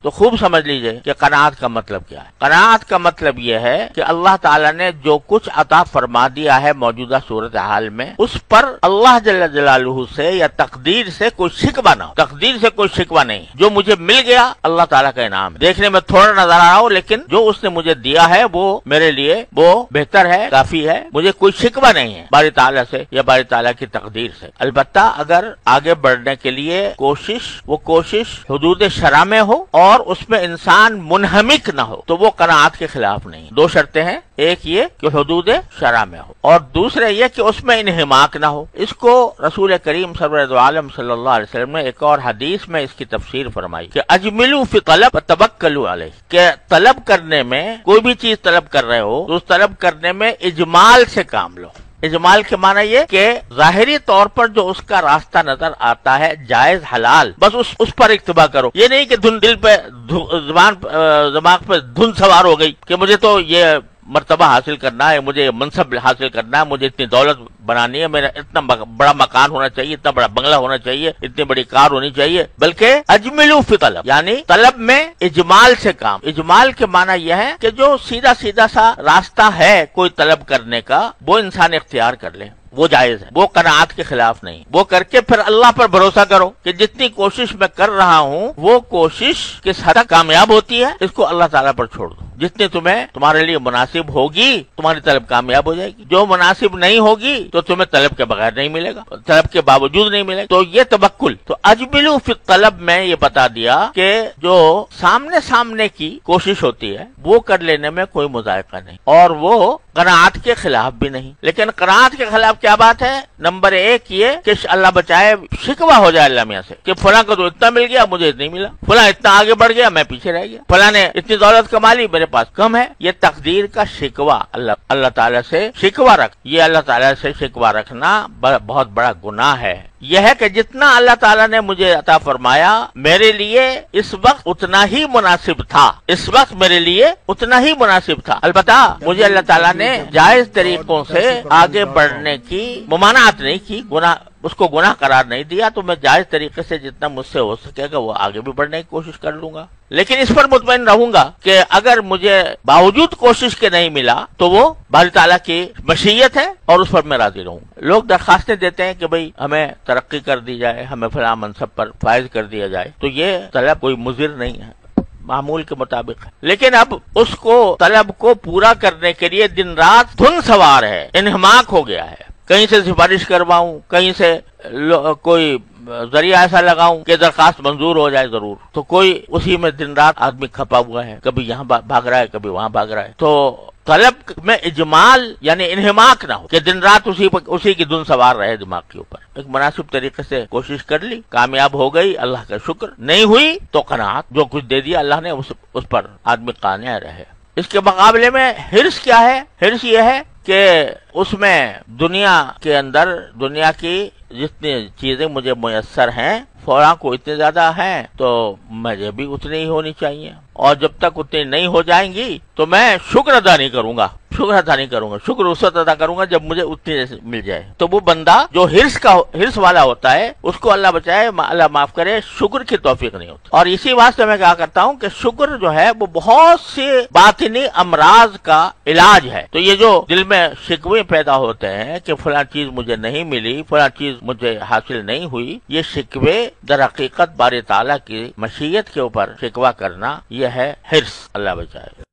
تو خوب سمجھ لیجئے کہ قناعت کا مطلب کیا ہے۔ قناعت کا مطلب یہ ہے کہ اللہ تعالیٰ نے جو کچھ عطا فرما دیا ہے موجودہ صورتحال میں، اس پر اللہ جل جلالہ سے یا تقدیر سے کوئی شکوہ نہ ہو۔ تقدیر سے کوئی شکوہ نہیں، جو مجھے مل گیا اللہ تعالیٰ کا انعام ہے، دیکھنے میں تھوڑا نظر آ رہا ہو لیکن جو اس نے مجھے دیا ہے وہ میرے لیے وہ بہتر ہے، کافی ہے، مجھے کوئی شکوہ نہیں ہے باری تعالیٰ سے یا باری تعالیٰ کی تقدیر سے۔ البتہ اگر آگے بڑھنے کے لیے وہ کوشش حدود شرع میں ہو اور اس میں انسان منہمک نہ ہو تو وہ قناعت کے خلاف نہیں۔ دو شرطیں ہیں، ایک یہ کہ حدود شرع میں ہو اور دوسرے یہ کہ اس میں انہماک نہ ہو۔ اس کو رسول کریم سرور عالم صلی اللہ علیہ وسلم نے ایک اور حدیث میں اس کی تفسیر فرمائی کہ اجملوا فی طلب توکلوا علیہ، کہ طلب کرنے میں کوئی بھی چیز طلب کر رہے ہو تو اس طلب کرنے میں اجمال سے کام لو۔ اجمال کے معنی یہ کہ ظاہری طور پر جو اس کا راستہ نظر آتا ہے جائز حلال، بس اس پر اکتفا کرو۔ یہ نہیں کہ دل پہ دماغ پہ دھن سوار ہو گئی کہ مجھے تو یہ مرتبہ حاصل کرنا ہے، مجھے منصب حاصل کرنا ہے، مجھے اتنی دولت بنانی ہے، میرا اتنا بڑا مکان ہونا چاہیے، اتنا بڑا بنگلہ ہونا چاہیے، اتنی بڑی کار ہونی چاہیے، بلکہ اجملوا فی طلب، یعنی طلب میں اجمال سے کام۔ اجمال کے معنی یہ ہے کہ جو سیدھا سا راستہ ہے کوئی طلب کرنے کا وہ انسان اختیار کر لے، وہ جائز ہے، وہ قناعت کے خلاف نہیں۔ وہ کر کے پھر اللہ پر بھروسہ کرو کہ جتنی کوشش میں کر رہا ہوں وہ کوشش کس حد تک کامیاب ہوتی ہے اس کو اللہ تعالیٰ پر چھوڑ دو۔ جتنی تمہارے لیے مناسب ہوگی تمہاری طلب کامیاب ہو جائے گی، جو مناسب نہیں ہوگی تو تمہیں طلب کے بغیر نہیں ملے گا، طلب کے باوجود نہیں ملے گا۔ تو یہ توکل، تو اجملوا فی طلب میں یہ بتا دیا کہ جو سامنے کی کوشش ہوتی ہے وہ کر لینے میں کوئی مذائقہ نہیں اور وہ قناعت کے خلاف بھی نہیں۔ لیکن قناعت کے خلاف کیا بات ہے؟ نمبر ایک یہ کہ اللہ بچائے شکوہ ہو جائے اللہ میاں سے کہ فلاں کو تو اتنا مل گیا مجھے نہیں ملا، فلاں اتنا آگے بڑھ گیا میں پیچھے رہ گیا، فلاں نے اتنی دولت کما لی میرے پاس کم ہے۔ یہ تقدیر کا شکوہ اللہ تعالیٰ سے شکوہ یہ اللہ تعالیٰ سے شکوہ رکھنا بہت بڑا گناہ ہے۔ یہ ہے کہ جتنا اللہ تعالیٰ نے مجھے عطا فرمایا میرے لیے اس وقت اتنا ہی مناسب تھا، اس وقت میرے لیے اتنا ہی مناسب تھا۔ البتہ مجھے اللہ تعالیٰ نے جائز طریقوں سے آگے بڑھنے کی ممانعت نہیں کی، اس کو گناہ قرار نہیں دیا، تو میں جائز طریقے سے جتنا مجھ سے ہو سکے گا وہ آگے بھی بڑھنے کی کوشش کر لوں گا، لیکن اس پر مطمئن رہوں گا کہ اگر مجھے باوجود کوشش کے نہیں ملا تو وہ باری تعالیٰ کی مشیت ہے اور اس پر میں راضی رہوں گا۔ لوگ درخواستیں دیتے ہیں کہ بھئی ہمیں ترقی کر دی جائے، ہمیں فلاں منصب پر فائز کر دیا جائے، تو یہ طلب کوئی مضر نہیں ہے، معمول کے مطابق ہے، لیکن اب اس کو طلب کو پورا کرنے کے لیے دن رات دھن سوار ہے، انہماک ہو گیا ہے، کہیں سے سفارش کرواؤں، کہیں سے کوئی ذریعہ ایسا لگاؤں کہ درخواست منظور ہو جائے ضرور، تو کوئی اسی میں دن رات آدمی کھپا ہوا ہے، کبھی یہاں بھاگ رہا ہے کبھی وہاں بھاگ رہا ہے۔ تو طلب میں اجمال یعنی انہماک نہ ہو کہ دن رات اسی کی دھن سوار رہے دماغ کے اوپر۔ ایک مناسب طریقے سے کوشش کر لی، کامیاب ہو گئی اللہ کا شکر، نہیں ہوئی تو قناعت، جو کچھ دے دیا اللہ نے اس پر آدمی قانع رہے۔ اس کے مقابلے میں حرص کیا ہے؟ حرص یہ ہے کہ اس میں دنیا کے اندر دنیا کی جتنی چیزیں مجھے میسر ہیں فوراں کو اتنے زیادہ ہیں تو مجھے بھی اتنی ہی ہونی چاہیے، اور جب تک اتنی نہیں ہو جائیں گی تو میں شکر ادا نہیں کروں گا، شکر اس وقت ادا کروں گا جب مجھے اتنی مل جائے۔ تو وہ بندہ جو حرص والا ہوتا ہے اس کو اللہ بچائے، اللہ معاف کرے، شکر کی توفیق نہیں ہوتی۔ اور اسی واسطے میں کہا کرتا ہوں کہ شکر جو ہے وہ بہت سے باطنی امراض کا علاج ہے۔ تو یہ جو دل میں شکوے پیدا ہوتے ہیں کہ فلاں چیز مجھے نہیں ملی، فلاں چیز مجھے حاصل نہیں ہوئی، یہ شکوے در حقیقت باری تعالیٰ کی مشیت کے اوپر شکوہ کرنا، یہ ہے حرص، اللہ بچائے۔